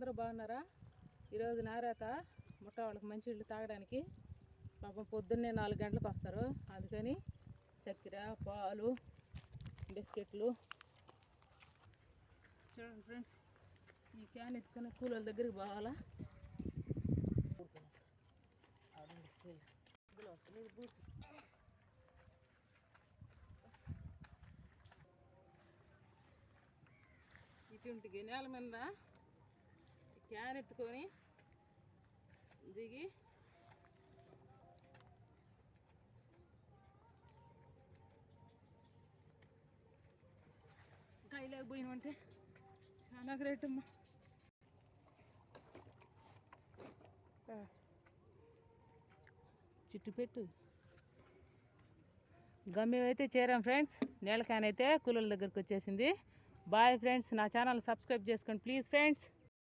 అందరూ బాగున్నారా? ఈరోజు నారాత ముట్ట వాళ్ళకి మంచి ఇళ్ళు తాగడానికి పాపం పొద్దున్నే 4 గంటలకు వస్తారు. అందుకని చక్కెర, పాలు, బిస్కెట్లు. చూడండి ఫ్రెండ్స్, ఈ క్యాన్ ఎత్తుకుని కూలోళ్ళ దగ్గరికి పోవాలా. ఇటువంటి గిన్నెల మీద క్యాన్ ఎత్తుకొని దిగి కాయలేకపోయినామంటే చాలా గ్రేట్ అమ్మా. చుట్టుపెట్టు గమ్యం అయితే చేరాం ఫ్రెండ్స్. నీళ్ళ క్యాన్ అయితే కూలోళ్ళ దగ్గరికి వచ్చేసింది. బాయ్ ఫ్రెండ్స్, నా ఛానల్ సబ్స్క్రైబ్ చేసుకోండి ప్లీజ్ ఫ్రెండ్స్.